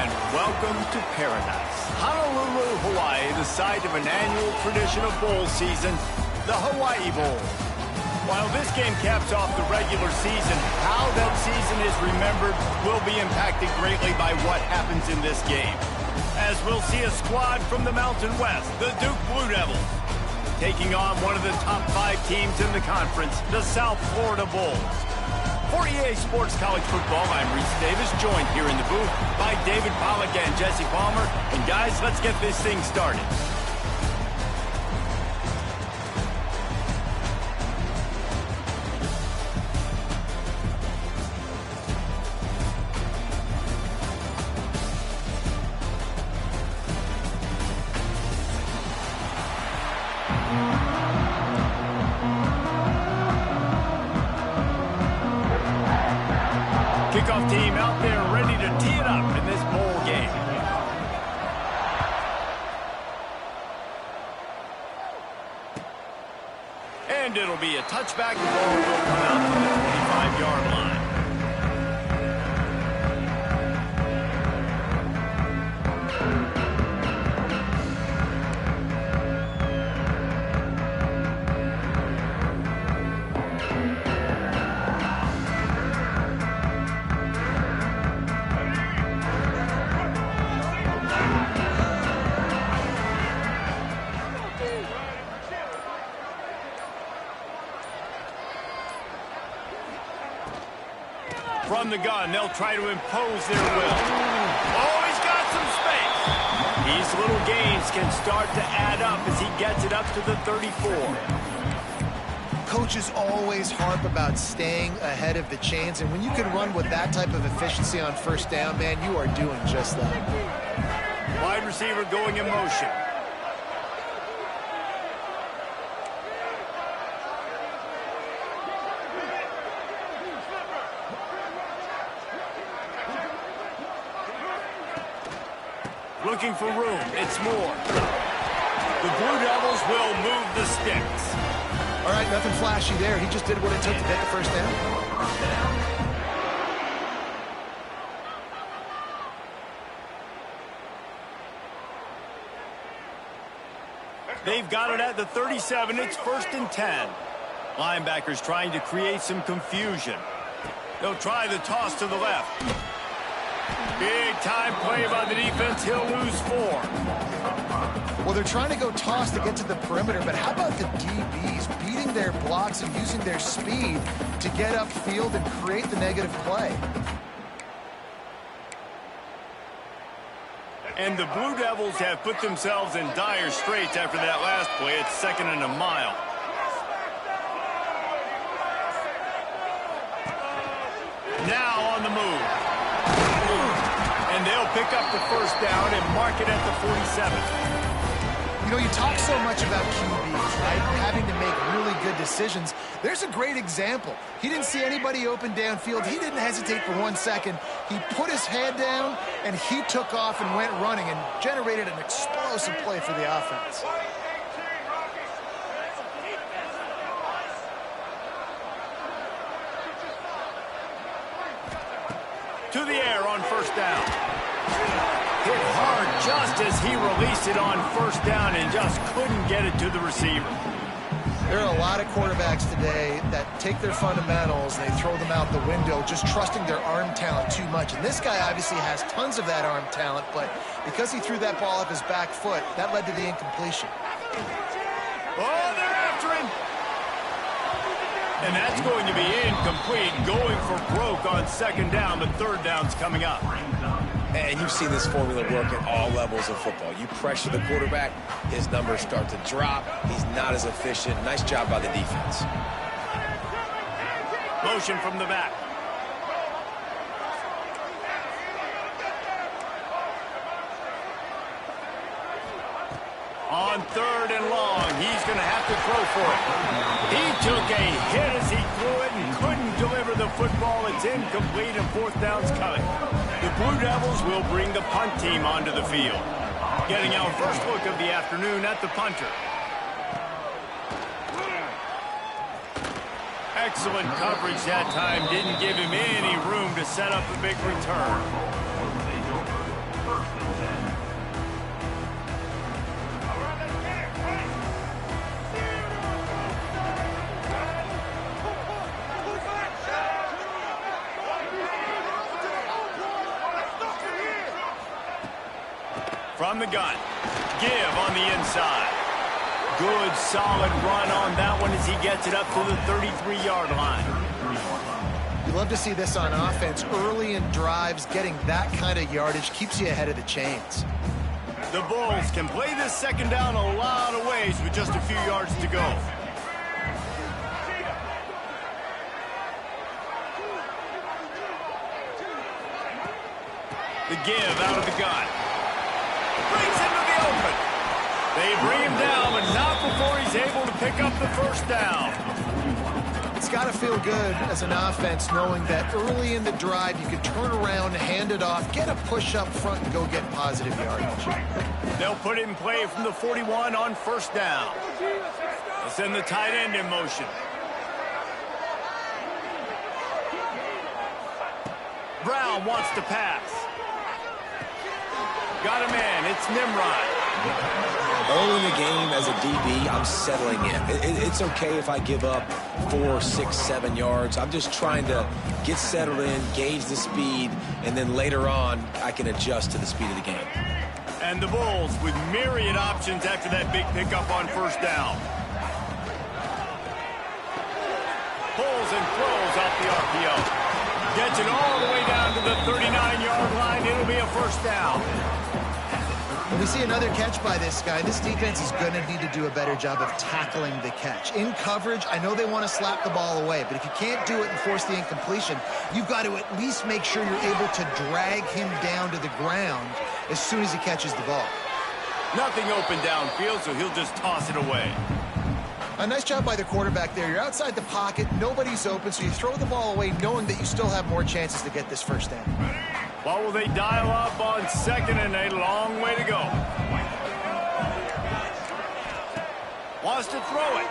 and welcome to paradise. Honolulu, Hawaii, the site of an annual tradition of bowl season, the Hawaii Bowl. While this game caps off the regular season, how that season is remembered will be impacted greatly by what happens in this game. As we'll see a squad from the Mountain West, the Duke Blue Devils, taking on one of the top 5 teams in the conference, the South Florida Bulls. For EA Sports College Football, I'm Reese Davis, joined here in the booth by David Pollack and Jesse Palmer. And guys, let's get this thing started. Kickoff team out there ready to tee it up in this bowl game. And it'll be a touchback. The ball will come out from the 25-yard line. From the gun, they'll try to impose their will. Oh, he's got some space. These little gains can start to add up as he gets it up to the 34. Coaches always harp about staying ahead of the chains, and when you can run with that type of efficiency on first down, man, you are doing just that. Wide receiver going in motion. Looking for room. It's Moore. The Blue Devils will move the sticks. All right, nothing flashy there. He just did what it took to get the first down. They've got it at the 37. It's 1st and 10. Linebackers trying to create some confusion. They'll try the toss to the left. Big time play by the defense. He'll lose 4. Well, they're trying to go toss to get to the perimeter, but how about the DBs beating their blocks and using their speed to get upfield and create the negative play? And the Blue Devils have put themselves in dire straits after that last play. It's 2nd and a mile. Now on the move. And they'll pick up the first down and mark it at the 47. You know, you talk so much about QBs, right? Having to make really good decisions. There's a great example. He didn't see anybody open downfield. He didn't hesitate for 1 second. He put his head down, and he took off and went running and generated an explosive play for the offense. To the air on first down. Hit hard just as he released it on first down and just couldn't get it to the receiver. There are a lot of quarterbacks today that take their fundamentals, they throw them out the window, just trusting their arm talent too much. And this guy obviously has tons of that arm talent, but because he threw that ball up his back foot, that led to the incompletion. Oh, they're after him. And that's going to be incomplete, going for broke on 2nd down, but 3rd down's coming up. And you've seen this formula work at all levels of football. You pressure the quarterback, his numbers start to drop. He's not as efficient. Nice job by the defense. Motion from the back. On 3rd and long, he's going to have to throw for it. He took a hit as he threw it and couldn't deliver the football. It's incomplete and 4th down's coming. The Blue Devils will bring the punt team onto the field. Getting our first look of the afternoon at the punter. Excellent coverage that time. Didn't give him any room to set up a big return. from the gun. Give on the inside. Good, solid run on that one as he gets it up to the 33-yard line. You love to see this on offense. Early in drives, getting that kind of yardage keeps you ahead of the chains. The Bulls can play this second down a lot of ways with just a few yards to go. The give out of the gun. Brings him to the open. They bring him down, but not before he's able to pick up the first down. It's got to feel good as an offense knowing that early in the drive you can turn around, hand it off, get a push up front, and go get positive yardage. They'll put it in play from the 41 on first down. They send the tight end in motion. Brown wants to pass. Got a man. It's Nimrod. Early in the game as a DB, I'm settling in. It's okay if I give up 4, 6, 7 yards. I'm just trying to get settled in, gauge the speed, and then later on, I can adjust to the speed of the game. And the Bulls with myriad options after that big pickup on first down. Pulls and throws off the RPO. Gets it all the way down to the 39-yard line. It'll be a first down. When we see another catch by this guy, this defense is going to need to do a better job of tackling the catch. In coverage, I know they want to slap the ball away, but if you can't do it and force the incompletion, you've got to at least make sure you're able to drag him down to the ground as soon as he catches the ball. Nothing open downfield, so he'll just toss it away. A nice job by the quarterback there. You're outside the pocket, nobody's open, so you throw the ball away knowing that you still have more chances to get this first down. What will they dial up on second and a long way to go? Wants to throw it.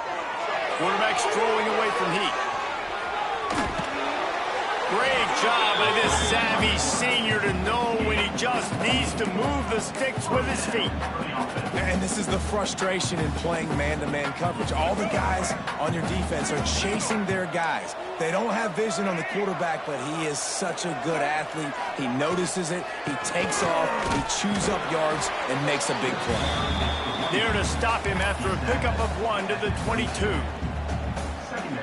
Quarterback strolling away from heat. Great job by this savvy senior to know when he just needs to move the sticks with his feet. And this is the frustration in playing man-to-man coverage. All the guys on your defense are chasing their guys. They don't have vision on the quarterback, but he is such a good athlete. He notices it, he takes off, he chews up yards, and makes a big play. There to stop him after a pickup of 1 to the 22.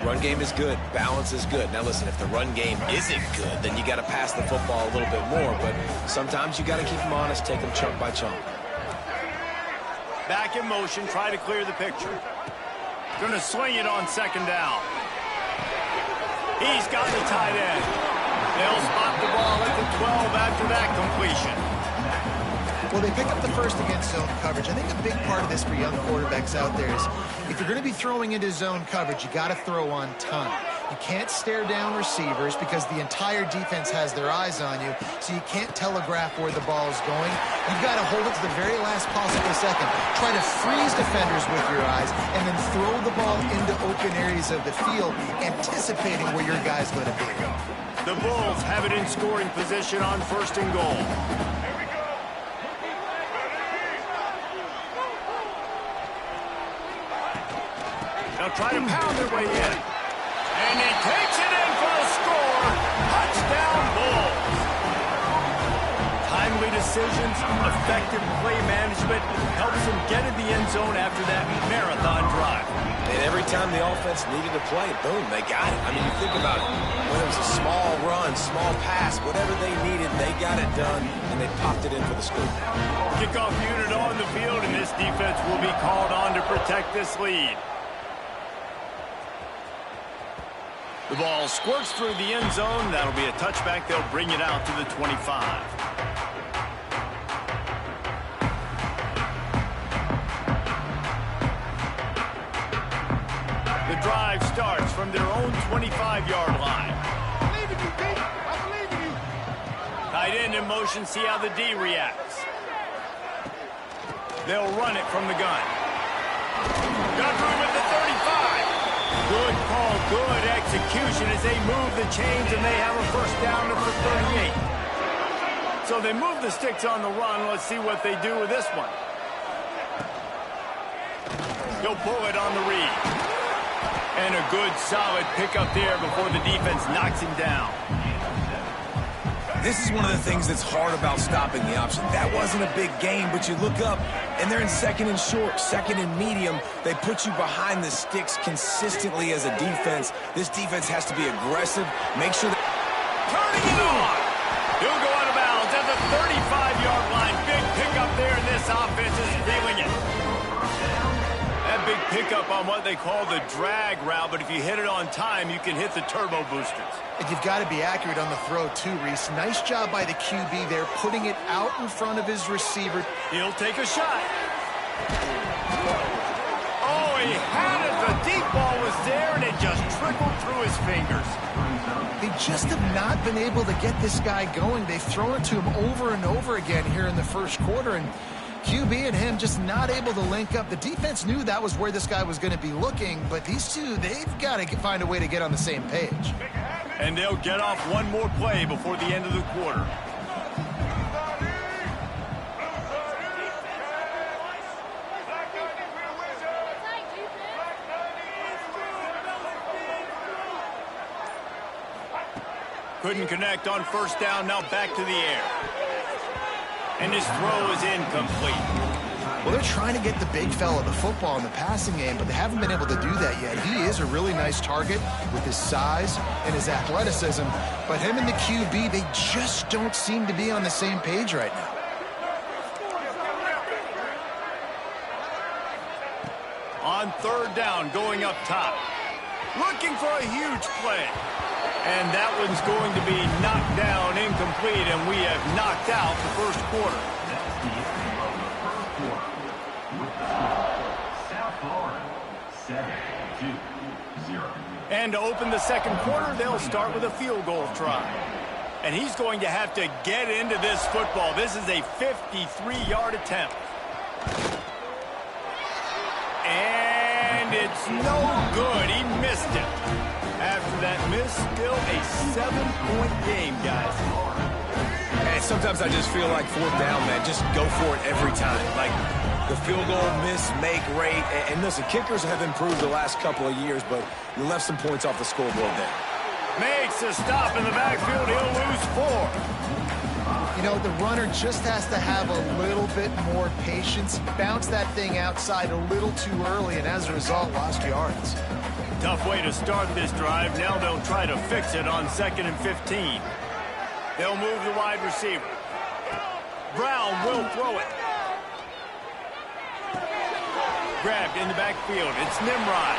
Run game is good. Balance is good. Now listen, if the run game isn't good, then you got to pass the football a little bit more. But sometimes you got to keep them honest, take them chunk by chunk. Back in motion, try to clear the picture. Going to swing it on second down. He's got the tight end. They'll spot the ball at the 12 after that completion. Well, they pick up the first against zone coverage. I think a big part of this for young quarterbacks out there is if you're going to be throwing into zone coverage, you got to throw on time. You can't stare down receivers because the entire defense has their eyes on you, so you can't telegraph where the ball is going. You've got to hold it to the very last possible second. Try to freeze defenders with your eyes and then throw the ball into open areas of the field, anticipating where your guy's going to be. The Bulls have it in scoring position on first and goal. They'll try to pound their way in. And he takes it in for the score. Touchdown, Bulls. Timely decisions, effective play management helps them get in the end zone after that marathon drive. And every time the offense needed to play, boom, they got it. I mean, you think about it. Whether it was a small run, small pass, whatever they needed, they got it done, and they popped it in for the scoop. Kickoff unit on the field, and this defense will be called on to protect this lead. The ball squirts through the end zone. That'll be a touchback. They'll bring it out to the 25. The drive starts from their own 25-yard line. I believe in you, Pete. I believe in you. Tight end in motion. See how the D reacts. They'll run it from the gun. Got room at the 35. Good call, good execution as they move the chains, and they have a first down at the 38. So they move the sticks on the run. Let's see what they do with this one. He'll pull it on the read. And a good, solid pickup there before the defense knocks him down. This is one of the things that's hard about stopping the option. That wasn't a big gain, but you look up, and they're in second and short, second and medium. They put you behind the sticks consistently as a defense. This defense has to be aggressive. Make sure that... Turning it on. He'll go out of bounds at the 35-yard line. Big pickup there, and this offense is feeling it. That big pickup on what they call the drag route, but if you hit it on time, you can hit the turbo boosters. And you've got to be accurate on the throw, too, Reese. Nice job by the QB there, putting it out in front of his receiver. He'll take a shot. Oh, he had it. The deep ball was there, and it just trickled through his fingers. They just have not been able to get this guy going. They've thrown it to him over and over again here in the first quarter, and QB and him just not able to link up. The defense knew that was where this guy was going to be looking, but these two, they've got to find a way to get on the same page. And they'll get off one more play before the end of the quarter. Couldn't connect on first down, now back to the air. And his throw is incomplete. Well, they're trying to get the big fella the football in the passing game, but they haven't been able to do that yet. He is a really nice target with his size and his athleticism, but him and the QB, they just don't seem to be on the same page right now. On third down, going up top. Looking for a huge play. And that one's going to be knocked down, incomplete, and we have knocked out the first quarter. And to open the second quarter, they'll start with a field goal try. And he's going to have to get into this football. This is a 53-yard attempt. And it's no good. He missed it. After that miss, still a 7-point game, guys. And sometimes I just feel like fourth down, man, just go for it every time. Like the field goal, miss, make, rate. And listen, kickers have improved the last couple of years, but you left some points off the scoreboard there. Makes a stop in the backfield. He'll lose 4. You know, the runner just has to have a little bit more patience, bounce that thing outside a little too early, and as a result, lost yards. Tough way to start this drive. Now they'll try to fix it on 2nd and 15. They'll move the wide receiver. Brown will throw it. Grabbed in the backfield. It's Nimrod.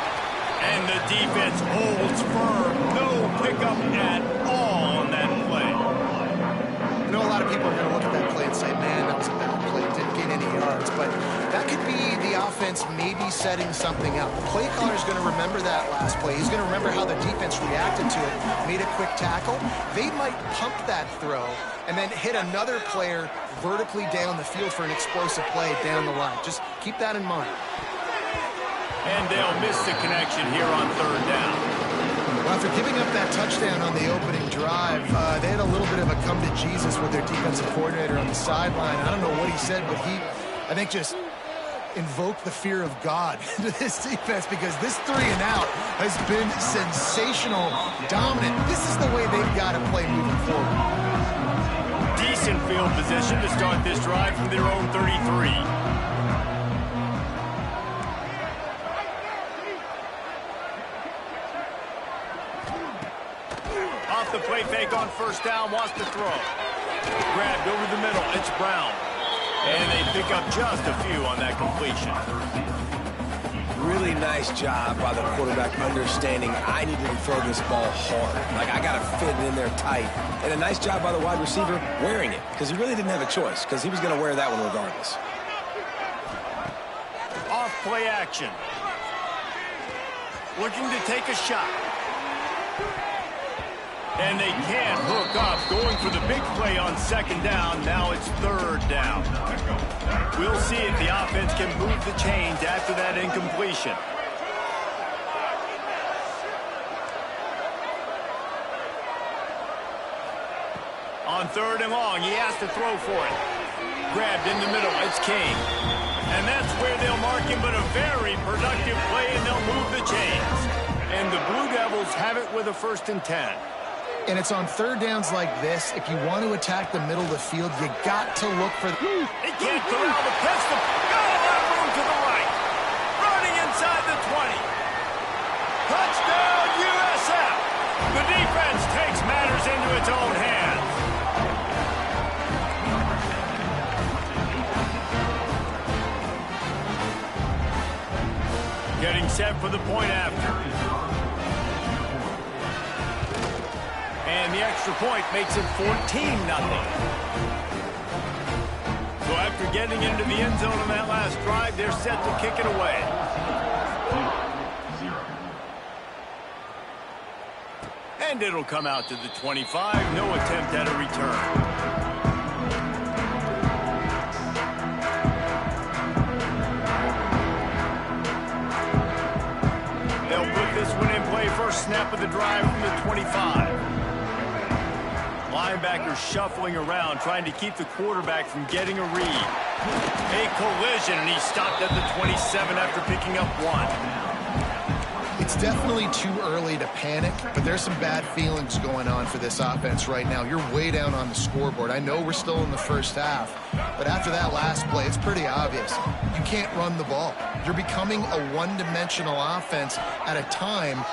And the defense holds firm. No pickup at all on that play. I know a lot of people are going to look at that play and say, man, that was a bad play. Didn't gain any yards. But that could be the offense maybe setting something up. The play caller is going to remember that last play. He's going to remember how the defense reacted to it, made a quick tackle. They might pump that throw and then hit another player vertically down the field for an explosive play down the line. Just keep that in mind. And they'll miss the connection here on third down. Well, after giving up that touchdown on the opening drive, they had a little bit of a come to Jesus with their defensive coordinator on the sideline. I don't know what he said, but he, I think, just invoked the fear of God into this defense because this 3 and out has been sensational, dominant. This is the way they've got to play moving forward. Decent field position to start this drive from their own 33. Off the play fake on first down, wants to throw. Grabbed over the middle, it's Brown. And they pick up just a few on that completion. Really nice job by the quarterback understanding I needed to throw this ball hard. Like, I got to fit it in there tight. And a nice job by the wide receiver wearing it because he really didn't have a choice because he was going to wear that one regardless. Off play action. Looking to take a shot. And they can't hook up. Going for the big play on second down. Now it's third down. We'll see if the offense can move the chains after that incompletion. On third and long, he has to throw for it. Grabbed in the middle, it's King. And that's where they'll mark him, but a very productive play, and they'll move the chains. And the Blue Devils have it with a 1st and 10. And it's on third downs like this. If you want to attack the middle of the field, you got to look for... He can't corral the pistol. Got a lot of room to the right. Running inside the 20. Touchdown, USF. The defense takes matters into its own hands. Getting set for the point after. And the extra point makes it 14-0. So after getting into the end zone on that last drive, they're set to kick it away. And it'll come out to the 25. No attempt at a return. They'll put this one in play. First snap of the drive from the 25. Linebacker shuffling around, trying to keep the quarterback from getting a read. A collision, and he stopped at the 27 after picking up one. It's definitely too early to panic, but there's some bad feelings going on for this offense right now. You're way down on the scoreboard. I know we're still in the first half, but after that last play, it's pretty obvious. You can't run the ball. You're becoming a one-dimensional offense at a time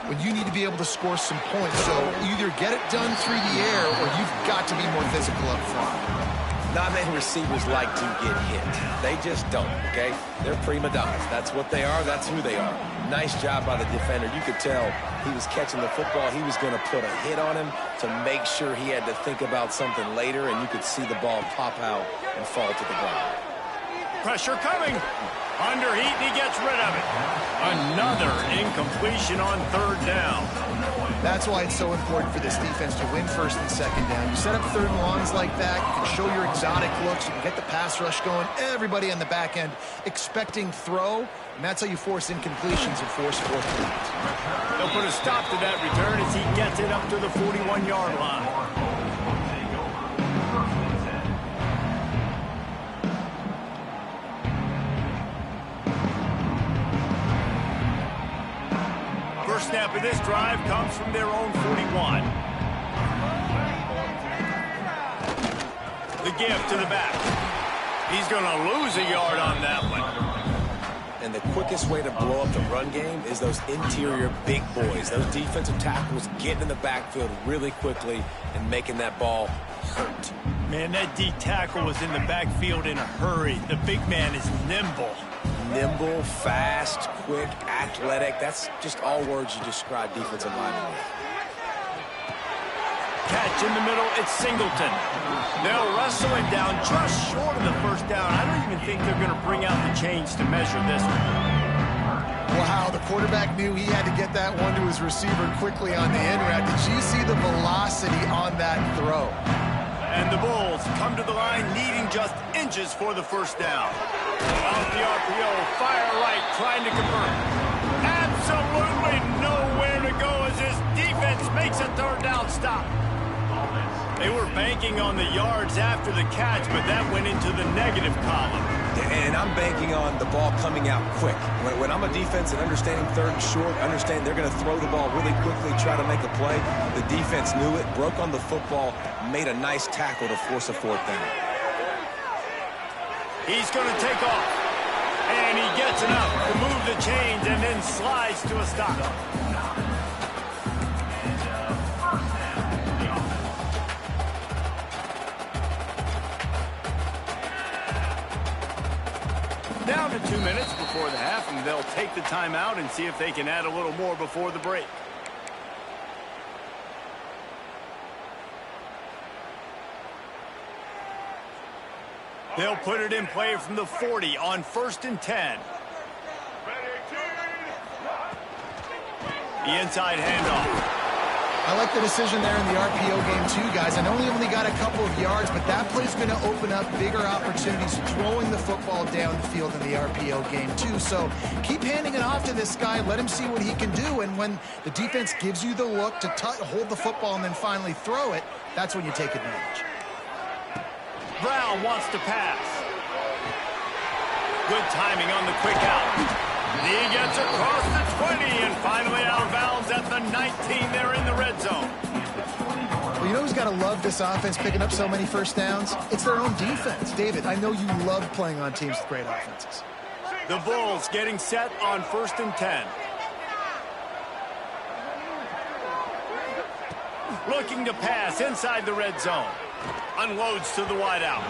when you need to be able to score some points. So either get it done through the air or you've got to be more physical up front. Not many receivers like to get hit. They just don't, okay? They're prima donnas. That's what they are. That's who they are. Nice job by the defender. You could tell he was catching the football. He was going to put a hit on him to make sure he had to think about something later, and you could see the ball pop out and fall to the ground. Pressure coming. Under heat, and he gets rid of it. Another incompletion on third down. That's why it's so important for this defense to win first and second down. You set up third and longs like that, you can show your exotic looks, you can get the pass rush going, everybody on the back end expecting throw, and that's how you force incompletions and force fourth downs. They'll put a stop to that return as he gets it up to the 41-yard line. First snap of this drive comes from their own 41. The give to the back. He's going to lose a yard on that one. And the quickest way to blow up the run game is those interior big boys. Those defensive tackles getting in the backfield really quickly and making that ball hurt. Man, that D tackle was in the backfield in a hurry. The big man is nimble. Nimble, fast, quick, athletic. That's just all words you describe defensive linemen with. Catch in the middle, it's Singleton. They'll wrestle him down just short of the first down. I don't even think they're going to bring out the chains to measure this one. Wow, the quarterback knew he had to get that one to his receiver quickly on the in route. Did you see the velocity on that throw? And the Bulls come to the line needing just inches for the first down. Off the RPO, fire right, trying to convert. Absolutely nowhere to go as his defense makes a third down stop. They were banking on the yards after the catch, but that went into the negative column. And I'm banking on the ball coming out quick. When I'm a defense and understanding third and short, understand they're going to throw the ball really quickly, try to make a play. The defense knew it, broke on the football, made a nice tackle to force a fourth down. He's going to take off. And he gets enough to move the chains and then slides to a stop. Down to 2 minutes before the half, and they'll take the timeout and see if they can add a little more before the break. They'll put it in play from the 40 on 1st and 10. The inside handoff. I like the decision there in the RPO game too, guys. I know he only got a couple of yards, but that play's going to open up bigger opportunities throwing the football down the field in the RPO game too. So keep handing it off to this guy. Let him see what he can do. And when the defense gives you the look to hold the football and then finally throw it, that's when you take advantage. Brown wants to pass. Good timing on the quick out. He gets across the 20 and finally out of bounds at the 19. They're in the red zone. got to love this offense picking up so many first downs. It's their own defense. David, I know you love playing on teams with great offenses. The Bulls getting set on 1st and 10. Looking to pass inside the red zone. Unloads to the wideout.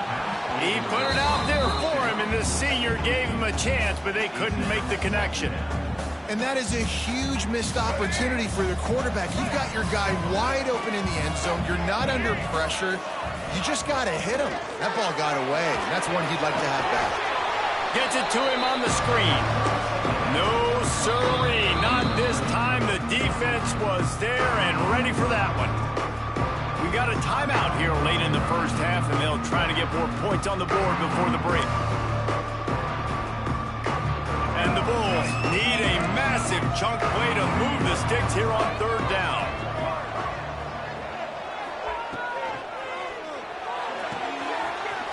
He put it out there for him, and the senior gave him a chance, but they couldn't make the connection. And that is a huge missed opportunity for the quarterback. You've got your guy wide open in the end zone. You're not under pressure. You just got to hit him. That ball got away. That's one he'd like to have back. Gets it to him on the screen. No, sirree. Not this time. The defense was there and ready for that one. We got a timeout here late in the first half, and they'll try to get more points on the board before the break. And the Bulls need a massive chunk play to move the sticks here on 3rd down.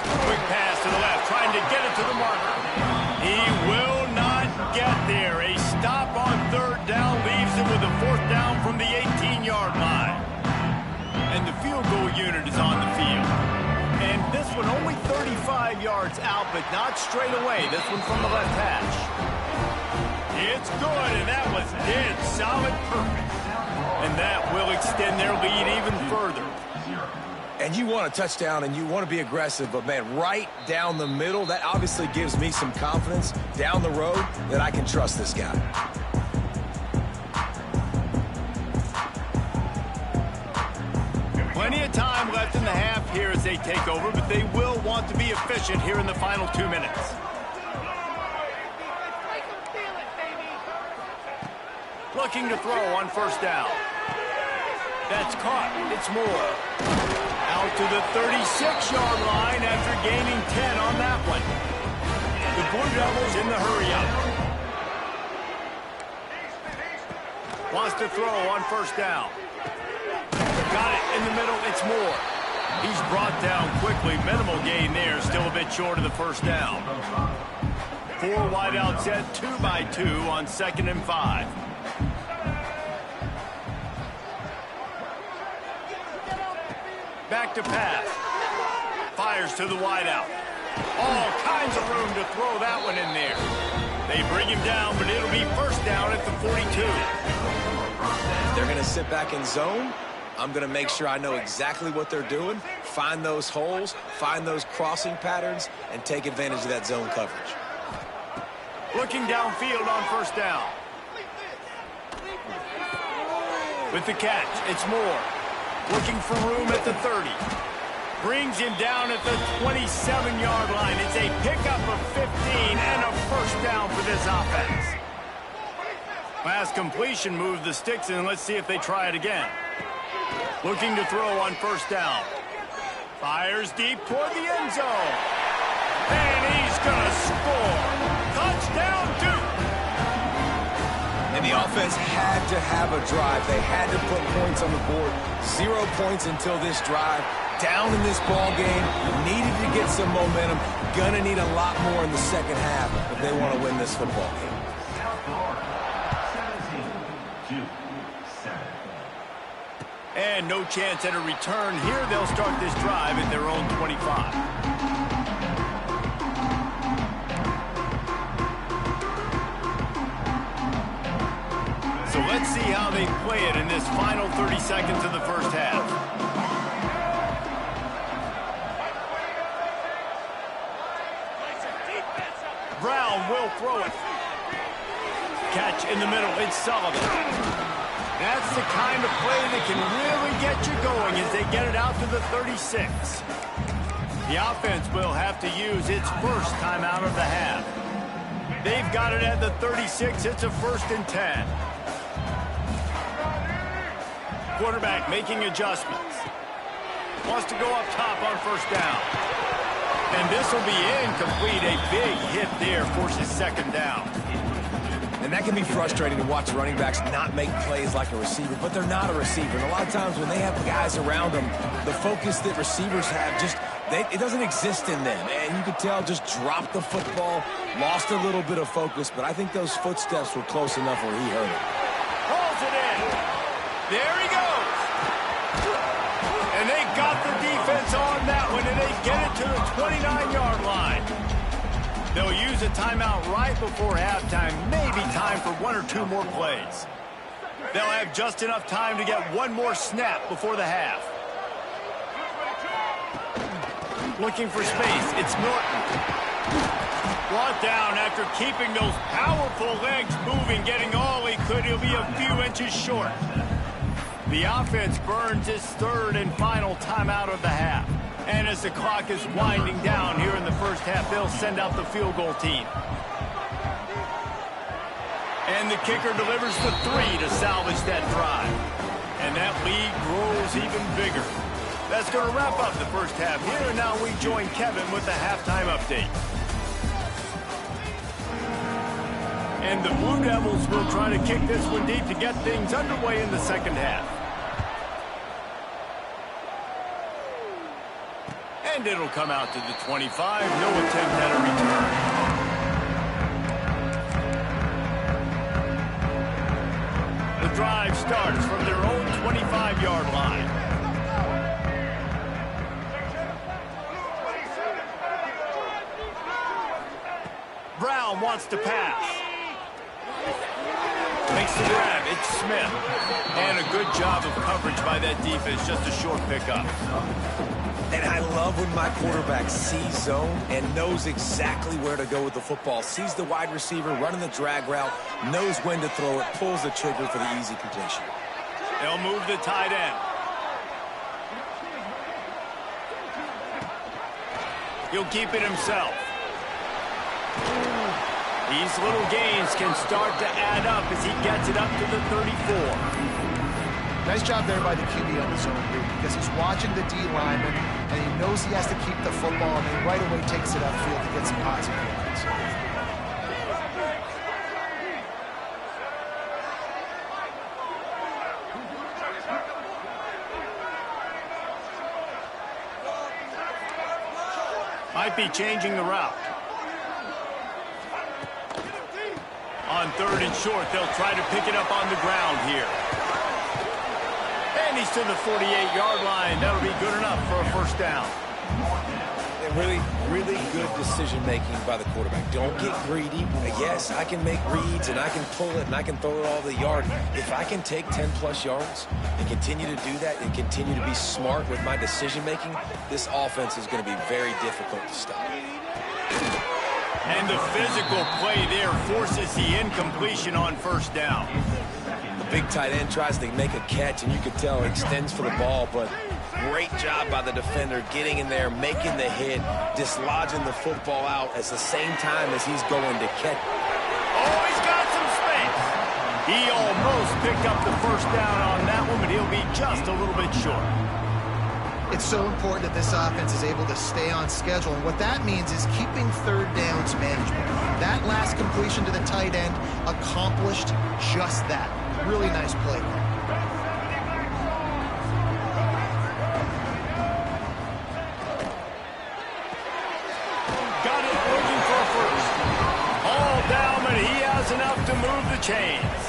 Quick pass to the left, trying to get it to the marker. He will not get there. A stop on 3rd down leaves him with a 4th down from the 18-yard line. And the field goal unit is on the field. And this one only 35 yards out, but not straight away. This one from the left hash. It's good, and that was dead solid perfect. And that will extend their lead even further. And you want a touchdown, and you want to be aggressive, but, man, right down the middle, that obviously gives me some confidence down the road that I can trust this guy. Plenty of time left in the half here as they take over, but they will want to be efficient here in the final 2 minutes. Looking to throw on 1st down. That's caught. It's Moore. Out to the 36-yard line after gaining 10 on that one. The Blue Devils in the hurry-up. Wants to throw on 1st down. Got it in the middle. It's Moore. He's brought down quickly. Minimal gain there. Still a bit short of the 1st down. 4 wideouts set, 2 by 2 on 2nd and 5. Back to pass. Fires to the wideout. All kinds of room to throw that one in there. They bring him down, but it'll be 1st down at the 42. If they're going to sit back in zone, I'm going to make sure I know exactly what they're doing, find those holes, find those crossing patterns, and take advantage of that zone coverage. Looking downfield on 1st down. With the catch, it's Moore. Looking for room at the 30. Brings him down at the 27-yard line. It's a pickup of 15 and a 1st down for this offense. Pass completion moved the sticks, and let's see if they try it again. Looking to throw on 1st down. Fires deep toward the end zone. And he's going to score. Touchdown, Duke. And the offense had to have a drive. They had to put points on the board. 0 points until this drive. Down in this ball game. Needed to get some momentum. Gonna need a lot more in the second half if they want to win this football game. And no chance at a return here. They'll start this drive at their own 25. So let's see how they play it in this final 30 seconds of the first half. Brown will throw it. Catch in the middle. It's Sullivan. That's the kind of play that can really get you going as they get it out to the 36. The offense will have to use its first timeout of the half. They've got it at the 36. It's a 1st and 10. Quarterback making adjustments. Wants to go up top on 1st down. And this will be incomplete. A big hit there forces 2nd down. And that can be frustrating to watch running backs not make plays like a receiver, but they're not a receiver. And a lot of times when they have guys around them, the focus that receivers have it doesn't exist in them. And you could tell just dropped the football, lost a little bit of focus, but I think those footsteps were close enough where he heard it. Pulls it in. There he goes. And they and they get it to the 29-yard line. They'll use a timeout right before halftime, maybe time for one or two more plays. They'll have just enough time to get one more snap before the half. Looking for space, it's Norton. Brought down after keeping those powerful legs moving, getting all he could. He'll be a few inches short. The offense burns its third and final timeout of the half. And as the clock is winding down here in the first half, they'll send out the field goal team. And the kicker delivers the 3 to salvage that drive. And that lead grows even bigger. That's going to wrap up the first half here, and now we join Kevin with the halftime update. And the Blue Devils will try to kick this one deep to get things underway in the second half. And it'll come out to the 25. No attempt at a return. The drive starts from their own 25-yard line. Brown wants to pass. Makes the grab. It's Smith. And a good job of coverage by that defense. Just a short pickup. And I love when my quarterback sees zone and knows exactly where to go with the football. Sees the wide receiver running the drag route, knows when to throw it, pulls the trigger for the easy completion. They'll move the tight end. He'll keep it himself. These little gains can start to add up as he gets it up to the 34. Nice job there by the QB on the zone read, because he's watching the D lineman and he knows he has to keep the football, and then right away takes it upfield to get some positive yards. Might be changing the route. On third and short, they'll try to pick it up on the ground here. And he's to the 48-yard line. That'll be good enough for a first down. And really good decision-making by the quarterback. Don't get greedy. Yes, I can make reads, and I can pull it, and I can throw it all the yard. If I can take 10-plus yards and continue to do that and continue to be smart with my decision-making, this offense is going to be very difficult to stop. And the physical play there forces the incompletion on first down. The big tight end tries to make a catch, and you can tell he extends for the ball, but great job by the defender getting in there, making the hit, dislodging the football out at the same time as he's going to catch. Oh, he's got some space. He almost picked up the first down on that one, but he'll be just a little bit short. It's so important that this offense is able to stay on schedule, and what that means is keeping third downs manageable. That last completion to the tight end accomplished just that. Really nice play. Got it looking for a first. All down, but he has enough to move the chains.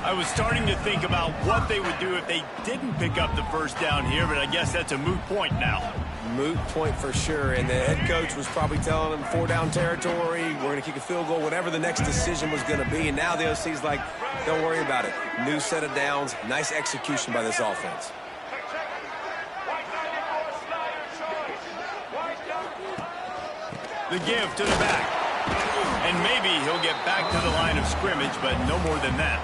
I was starting to think about what they would do if they didn't pick up the first down here, but I guess that's a moot point now. Moot point for sure, and the head coach was probably telling them 4-down territory, we're going to kick a field goal, whatever the next decision was going to be, and now the OC's like, don't worry about it. New set of downs, nice execution by this offense. The give to the back. And maybe he'll get back to the line of scrimmage, but no more than that.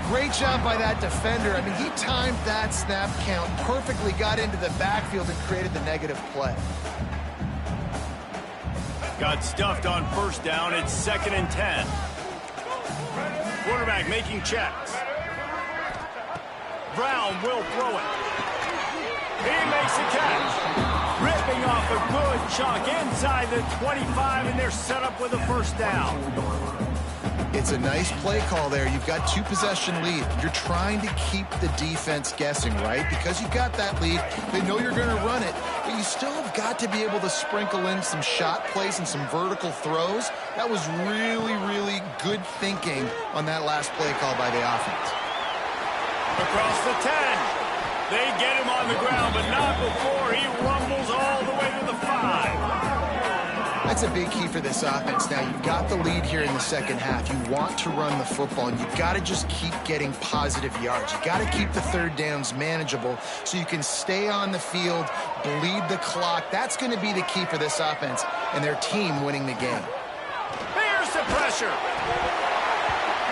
Great job by that defender. I mean, he timed that snap count perfectly, got into the backfield and created the negative play. Got stuffed on first down. It's 2nd and 10. Quarterback making checks. Brown will throw it. He makes a catch. Ripping off a good chunk inside the 25, and they're set up with a first down. It's a nice play call there. You've got 2-possession lead. You're trying to keep the defense guessing, right? Because you got that lead, they know you're going to run it, but you still have got to be able to sprinkle in some shot plays and some vertical throws. That was really good thinking on that last play call by the offense. Across the 10. They get him on the ground, but not before he rumbles all the way to the 5. That's a big key for this offense. Now, you've got the lead here in the second half. You want to run the football, and you've got to just keep getting positive yards. You've got to keep the third downs manageable so you can stay on the field, bleed the clock. That's going to be the key for this offense and their team winning the game. Here's the pressure.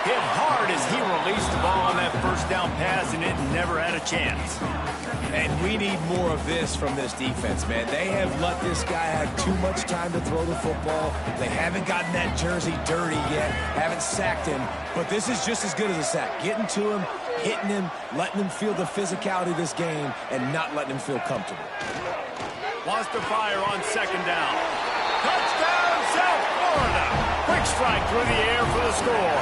Hit hard as he released the ball on that first down pass, and it never had a chance. And we need more of this from this defense, man. They have let this guy have too much time to throw the football. They haven't gotten that jersey dirty yet, haven't sacked him. But this is just as good as a sack. Getting to him, hitting him, letting him feel the physicality of this game, and not letting him feel comfortable. Wants to fire on second down. Touchdown, South Florida. Quick strike through the air for the score.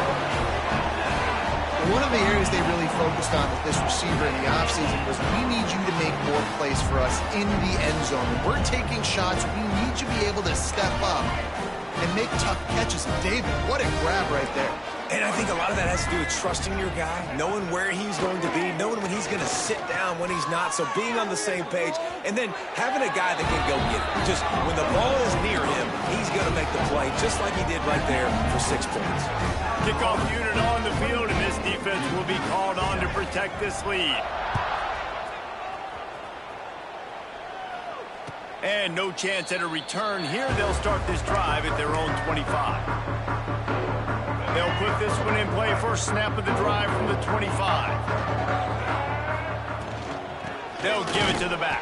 One of the areas they really focused on with this receiver in the offseason was we need you to make more plays for us in the end zone. When we're taking shots, we need you to be able to step up and make tough catches. And David, what a grab right there. And I think a lot of that has to do with trusting your guy, knowing where he's going to be, knowing when he's going to sit down, when he's not, so being on the same page, and then having a guy that can go get it. Just when the ball is near him, he's going to make the play, just like he did right there for 6 points. Kickoff unit on the field, and this defense will be called on to protect this lead. And no chance at a return here. They'll start this drive at their own 25. They'll put this one in play. First snap of the drive from the 25. They'll give it to the back.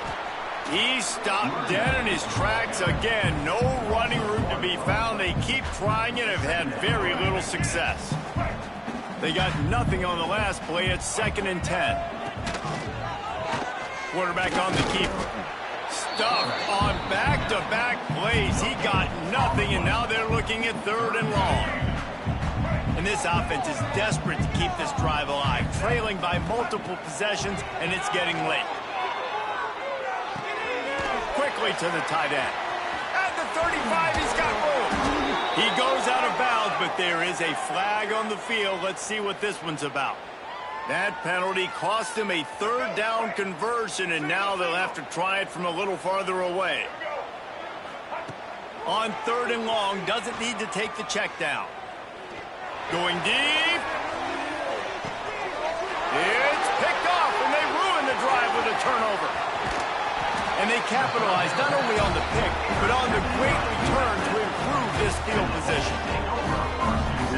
He stopped dead in his tracks again. No running room to be found. They keep trying it, have had very little success. They got nothing on the last play. It's 2nd and 10. Quarterback on the keeper. Stuffed on back-to-back plays. He got nothing, and now they're looking at 3rd and long. And this offense is desperate to keep this drive alive, trailing by multiple possessions, and it's getting late. Quickly to the tight end. At the 35, he's got room. He goes out of bounds, but there is a flag on the field. Let's see what this one's about. That penalty cost him a 3rd down conversion, and now they'll have to try it from a little farther away. On 3rd and long, doesn't need to take the check down. Going deep. It's picked off, and they ruin the drive with a turnover. And they capitalize not only on the pick, but on the great return to improve this field position.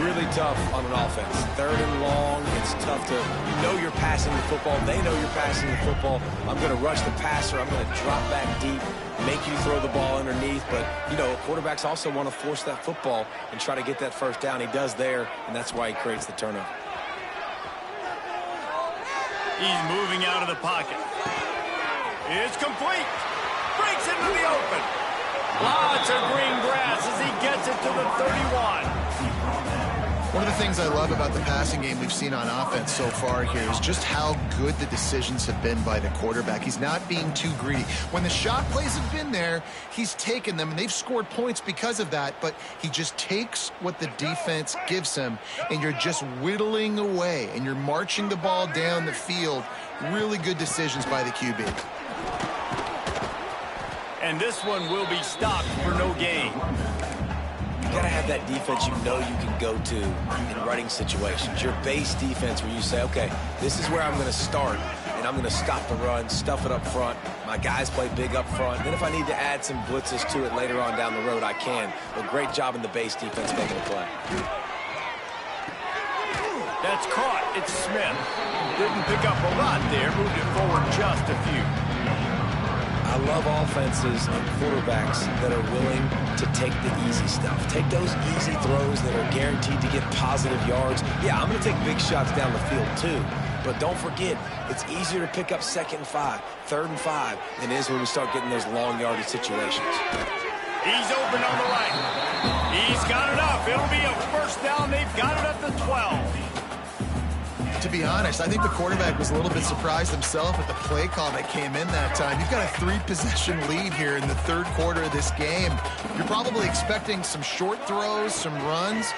Really tough on an offense. 3rd and long, it's tough to, you know you're passing the football. They know you're passing the football. I'm going to rush the passer. I'm going to drop back deep, make you throw the ball underneath. But, you know, quarterbacks also want to force that football and try to get that first down. He does there, and that's why he creates the turnover. He's moving out of the pocket. It's complete. Breaks into the open. Lots of green grass as he gets it to the 31. One of the things I love about the passing game we've seen on offense so far here is just how good the decisions have been by the quarterback. He's not being too greedy. When the shot plays have been there, he's taken them, and they've scored points because of that, but he just takes what the defense gives him, and you're just whittling away, and you're marching the ball down the field. Really good decisions by the QB. And this one will be stopped for no gain. You got to have that defense you know you can go to in running situations. Your base defense where you say, okay, this is where I'm going to start, and I'm going to stop the run, stuff it up front. My guys play big up front. Then if I need to add some blitzes to it later on down the road, I can. But great job in the base defense making a play. That's caught. It's Smith. Didn't pick up a lot there. Moved it forward just a few. I love offenses and quarterbacks that are willing to take the easy stuff. Take those easy throws that are guaranteed to get positive yards. Yeah, I'm going to take big shots down the field too. But don't forget, it's easier to pick up 2nd and 5, 3rd and 5 than it is when we start getting those long yardage situations. He's open on the right. He's got enough. It'll be a first down. They've got it at the 12. To be honest, I think the quarterback was a little bit surprised himself at the play call that came in that time. You've got a 3-possession lead here in the 3rd quarter of this game. You're probably expecting some short throws, some runs.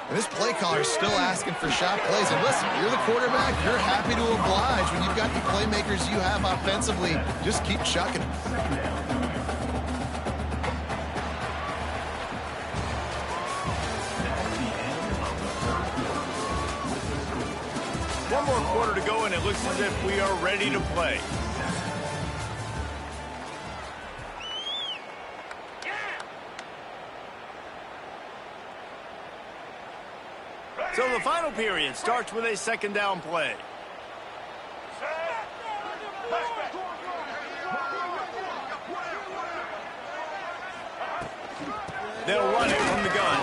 And this play caller is still asking for shot plays. And listen, you're the quarterback. You're happy to oblige. When you've got the playmakers you have offensively, just keep chucking them. One more quarter to go, and it looks as if we are ready to play. So the final period starts with a second down play. They'll run it from the gun.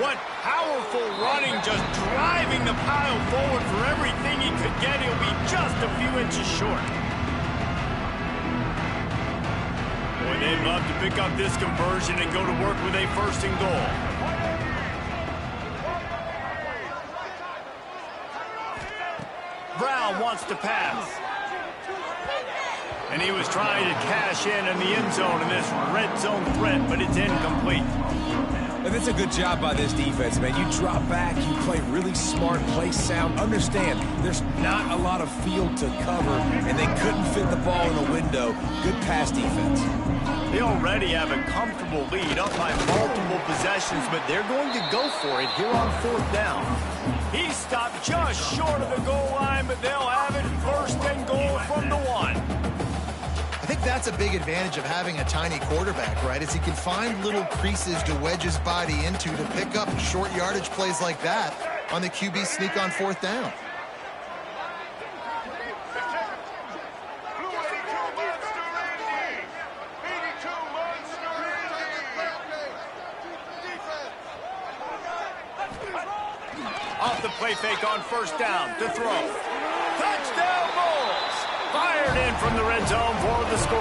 What powerful running, just driving the pile forward for everything he could get. He'll be just a few inches short. Boy, they'd love to pick up this conversion and go to work with a first and goal. Brown wants to pass. And he was trying to cash in the end zone in this red zone threat, but it's incomplete. And it's a good job by this defense, man. You drop back, you play really smart, play sound. Understand, there's not a lot of field to cover, and they couldn't fit the ball in a window. Good pass defense. They already have a comfortable lead up by multiple possessions, but they're going to go for it here on fourth down. He stopped just short of the goal line, but they'll have it first and goal from the 1. I think that's a big advantage of having a tiny quarterback, right? Is he can find little creases to wedge his body into to pick up short yardage plays like that on the QB sneak on fourth down. Off the play fake on first down to throw. Touchdown Bulls! Fired in from the red zone for the score.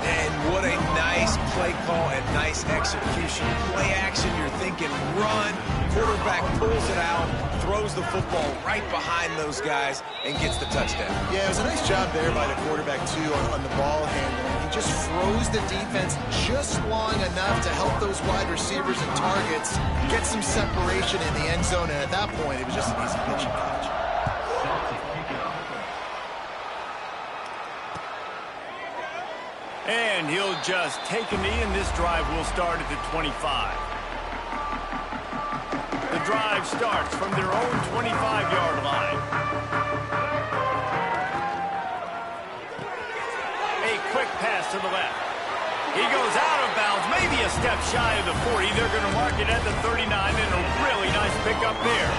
And what a nice play call and nice execution. Play action, you're thinking run. Quarterback pulls it out, throws the football right behind those guys, and gets the touchdown. Yeah, it was a nice job there by the quarterback, too, on the ball handling. He just froze the defense just long enough to help those wide receivers and targets get some separation in the end zone, and at that point, it was just an easy pitch and catch. And he'll just take a knee, and this drive will start at the 25. The drive starts from their own 25-yard line. A quick pass to the left. He goes out of bounds, maybe a step shy of the 40. They're going to mark it at the 39, and a really nice pickup there.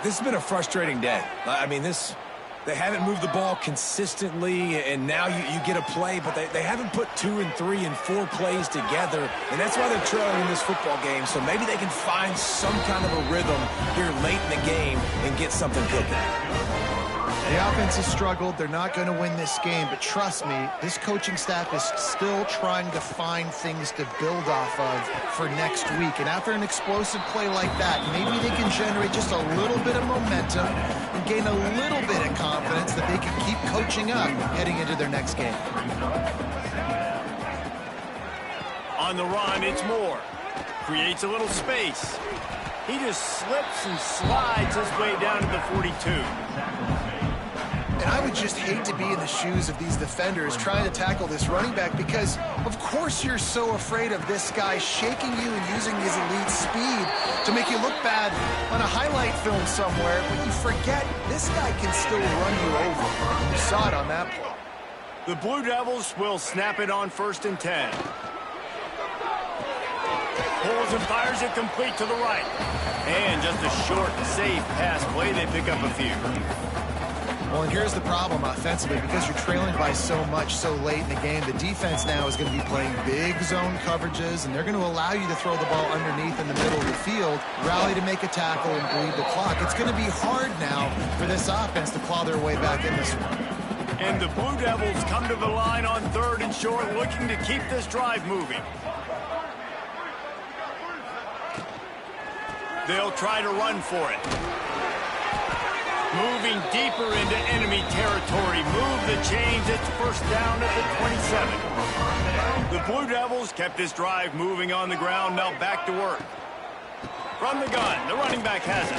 This has been a frustrating day. I mean, they haven't moved the ball consistently, and now you get a play, but they haven't put 2 and 3 and 4 plays together, and that's why they're trailing in this football game. So maybe they can find some kind of a rhythm here late in the game and get something cooking. The offense has struggled. They're not going to win this game, but trust me, this coaching staff is still trying to find things to build off of for next week. And after an explosive play like that, maybe they can generate just a little bit of momentum and gain a little bit of confidence that they can keep coaching up heading into their next game. On the run, it's Moore. Creates a little space. He just slips and slides his way down to the 42. And I would just hate to be in the shoes of these defenders trying to tackle this running back because, of course, you're so afraid of this guy shaking you and using his elite speed to make you look bad on a highlight film somewhere, but you forget this guy can still run you over. You saw it on that play. The Blue Devils will snap it on first and 10. Pulls and fires it complete to the right. And just a short, safe pass play. They pick up a few. Well, and here's the problem offensively. Because you're trailing by so much so late in the game, the defense now is going to be playing big zone coverages, and they're going to allow you to throw the ball underneath in the middle of the field, rally to make a tackle, and bleed the clock. It's going to be hard now for this offense to claw their way back in this one. And the Blue Devils come to the line on third and short, looking to keep this drive moving. They'll try to run for it. Moving deeper into enemy territory. Move the chains. It's first down at the 27. The Blue Devils kept this drive moving on the ground. Now back to work. From the gun, the running back has it.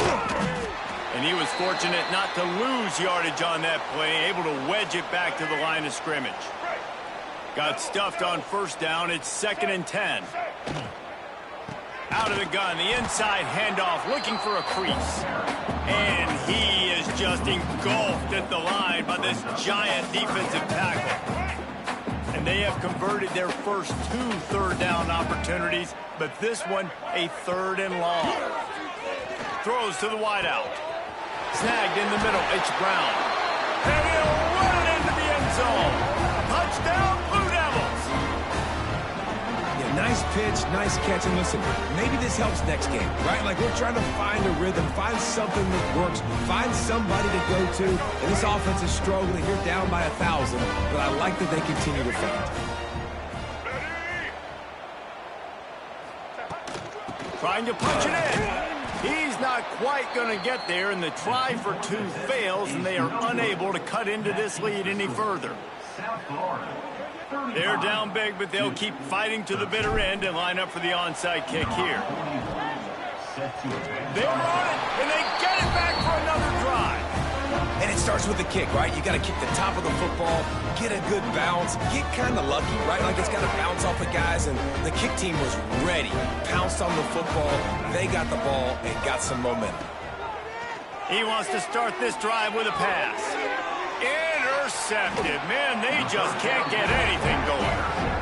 And he was fortunate not to lose yardage on that play, able to wedge it back to the line of scrimmage. Got stuffed on first down. It's 2nd and 10. Out of the gun, the inside handoff, looking for a crease. And he is just engulfed at the line by this giant defensive tackle. And they have converted their first 2 third-down opportunities, but this one a 3rd and long. Throws to the wideout. Snagged in the middle. It's Brown. And he'll run it into the end zone. Touchdown, Blue Devils. Yeah, nice pitch, nice catch. And listen, maybe this helps next game, right? Like we're trying to find a rhythm, find something that works, find somebody to go to. And this offense is struggling. You're down by 1,000, but I like that they continue to feint. Trying to punch it in. He's not quite going to get there, and the try for 2 fails, and they are unable to cut into this lead any further. They're down big, but they'll keep fighting to the bitter end and line up for the onside kick here. They're on it, and they get it back for another drive. And it starts with the kick, right? You got to kick the top of the football, get a good bounce, get kind of lucky, right? Like it's got to bounce off the guys, and the kick team was ready. Pounced on the football, they got the ball, and got some momentum. He wants to start this drive with a pass. Intercepted. Man, they just can't get anything going.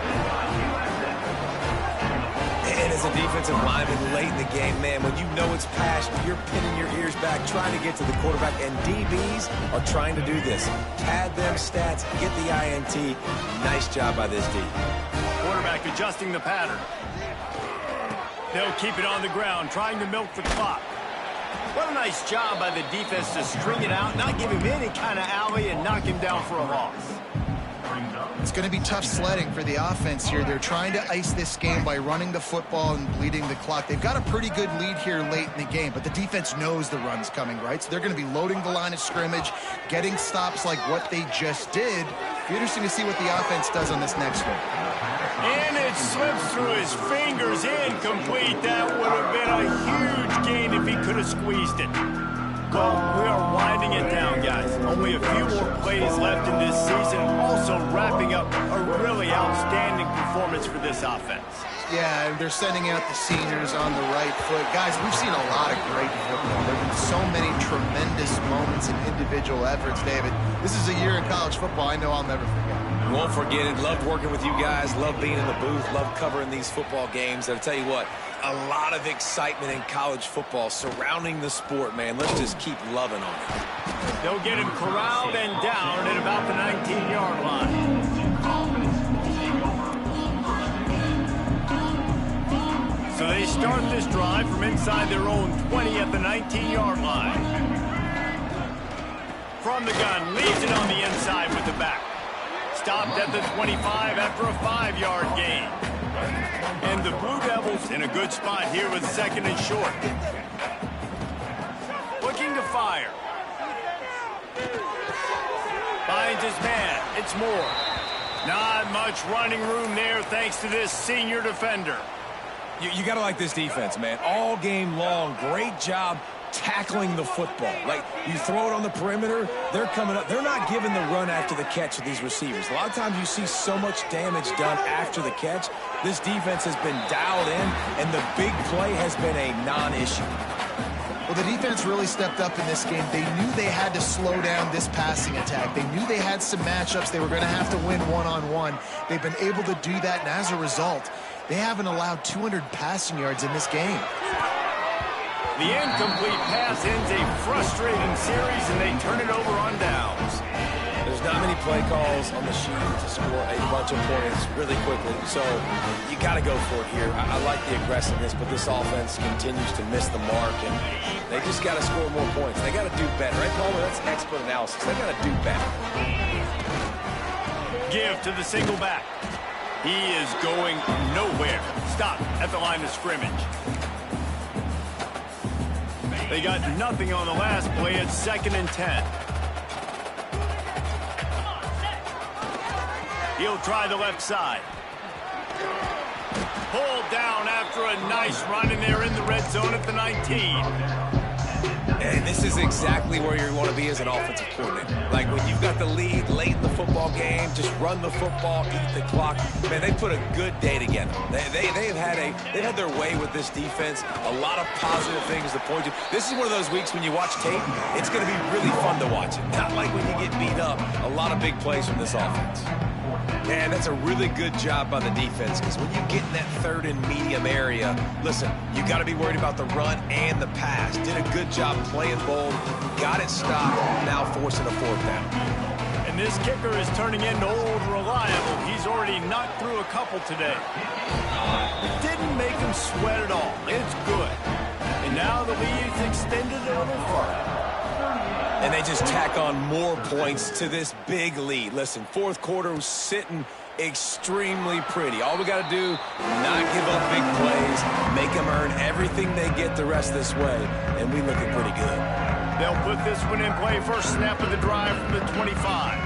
And as a defensive lineman late in the game, man, when you know it's passion, you're pinning your ears back, trying to get to the quarterback, and DBs are trying to do this. Pad them stats, get the INT. Nice job by this D. Quarterback adjusting the pattern. They'll keep it on the ground, trying to milk the clock. What a nice job by the defense to string it out, not give him any kind of alley, and knock him down for a loss. It's going to be tough sledding for the offense here. They're trying to ice this game by running the football and bleeding the clock. They've got a pretty good lead here late in the game, but the defense knows the run's coming, right? So they're going to be loading the line of scrimmage, getting stops like what they just did. It'll be interesting to see what the offense does on this next one. And it slips through his fingers, incomplete. That would have been a huge gain if he could have squeezed it. Well, we are winding it down, guys. Only a few more plays left in this season. Also wrapping up a really outstanding performance for this offense. Yeah, they're sending out the seniors on the right foot. Guys, we've seen a lot of great football. There have been so many tremendous moments and individual efforts, David. This is a year in college football I know I'll never forget. Won't forget it. Loved working with you guys. Loved being in the booth. Loved covering these football games. I'll tell you what, a lot of excitement in college football surrounding the sport, man. Let's just keep loving on it. They'll get him corralled and down at about the 19-yard line. So they start this drive from inside their own 20 at the 19-yard line. From the gun, leaves it on the inside with the back. Stopped at the 25 after a 5-yard gain. And the Blue Devils in a good spot here with 2nd and short. Looking to fire. Finds his man. It's Moore. Not much running room there thanks to this senior defender. You got to like this defense, man. All game long, great job tackling the football. Like, you throw it on the perimeter, they're coming up. They're not giving the run after the catch of these receivers. A lot of times you see so much damage done after the catch. This defense has been dialed in, and the big play has been a non-issue. Well, the defense really stepped up in this game. They knew they had to slow down this passing attack. They knew they had some matchups they were going to have to win one-on-one. They've been able to do that, and as a result, they haven't allowed 200 passing yards in this game. The incomplete pass ends a frustrating series, and they turn it over on downs. There's not many play calls on the sheet to score a bunch of points really quickly, so you got to go for it here. I like the aggressiveness, but this offense continues to miss the mark, and they just got to score more points. They got to do better, right, Palmer? That's expert analysis. They got to do better. Give to the single back. He is going nowhere. Stop at the line of scrimmage. They got nothing on the last play. It's 2nd and 10. He'll try the left side. Pulled down after a nice run, and they're in the red zone at the 19. And this is exactly where you want to be as an offensive coordinator. Like when you've got the lead late in the football game, just run the football, eat the clock. Man, they put a good day together. They've had their way with this defense. A lot of positive things to point to. This is one of those weeks when you watch tape, it's going to be really fun to watch it. Not like when you get beat up. A lot of big plays from this offense. Man, that's a really good job by the defense, because when you get in that 3rd and medium area, listen, you got to be worried about the run and the pass. Did a good job playing bold, got it stopped, now forcing a 4th down. And this kicker is turning into old reliable. He's already knocked through a couple today. It didn't make him sweat at all. It's good. And now the lead's extended a little further. And they just tack on more points to this big lead. Listen, 4th quarter was sitting extremely pretty. All we got to do, not give up big plays, make them earn everything they get the rest this way, and we looking pretty good. They'll put this one in play. First snap of the drive from the 25.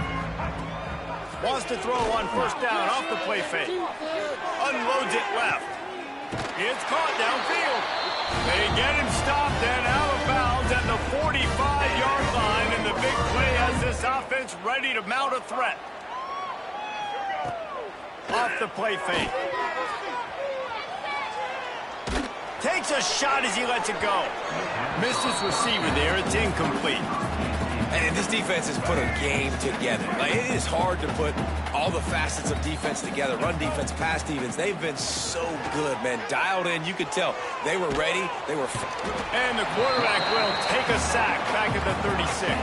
Wants to throw on 1st down off the play fake. Unloads it left. It's caught downfield. They get him stopped and out of bounds at the 45-yard line, and the big play has this offense ready to mount a threat. Off the play fake. Takes a shot as he lets it go. Missed his receiver there. It's incomplete. And this defense has put a game together. Like, it is hard to put all the facets of defense together. Run defense, pass defense. They've been so good, man. Dialed in. You could tell they were ready. They were. And the quarterback will take a sack back at the 36.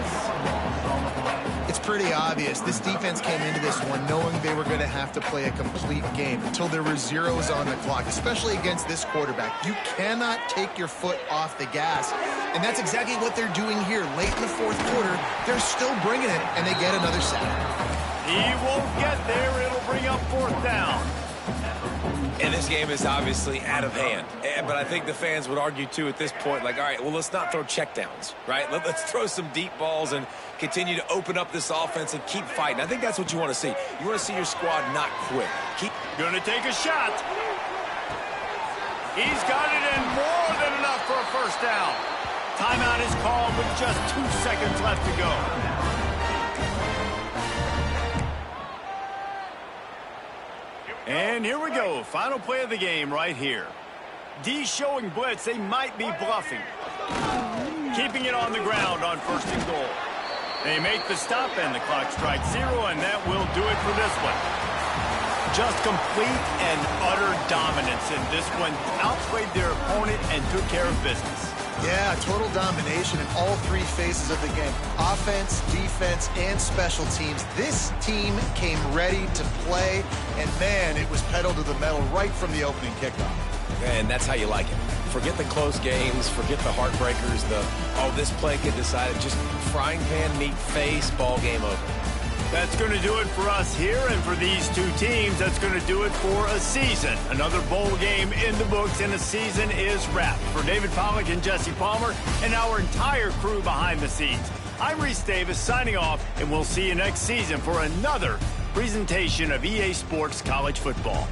It's pretty obvious. This defense came into this one knowing they were going to have to play a complete game until there were zeros on the clock, especially against this quarterback. You cannot take your foot off the gas, and that's exactly what they're doing here. Late in the 4th quarter, they're still bringing it, and they get another sack. He won't get there. It'll bring up 4th down. And this game is obviously out of hand. But I think the fans would argue, too, at this point, like, all right, well, let's not throw checkdowns, right? Let's throw some deep balls and continue to open up this offense and keep fighting. I think that's what you want to see. You want to see your squad not quit. Gonna take a shot. He's got it in more than enough for a 1st down. Timeout is called with just 2 seconds left to go. And here we go. Final play of the game right here. D showing blitz. They might be bluffing. Keeping it on the ground on 1st and goal. They make the stop, and the clock strikes 0, and that will do it for this one. Just complete and utter dominance in this one. Outplayed their opponent and took care of business. Yeah, total domination in all 3 phases of the game. Offense, defense, and special teams. This team came ready to play, and man, it was pedal to the metal right from the opening kickoff. And that's how you like it. Forget the close games, forget the heartbreakers, this play get decided, just frying pan, meat face, ball game over. That's going to do it for us here, and for these 2 teams, that's going to do it for a season. Another bowl game in the books, and a season is wrapped. For David Pollack and Jesse Palmer, and our entire crew behind the scenes, I'm Reese Davis signing off, and we'll see you next season for another presentation of EA Sports College Football.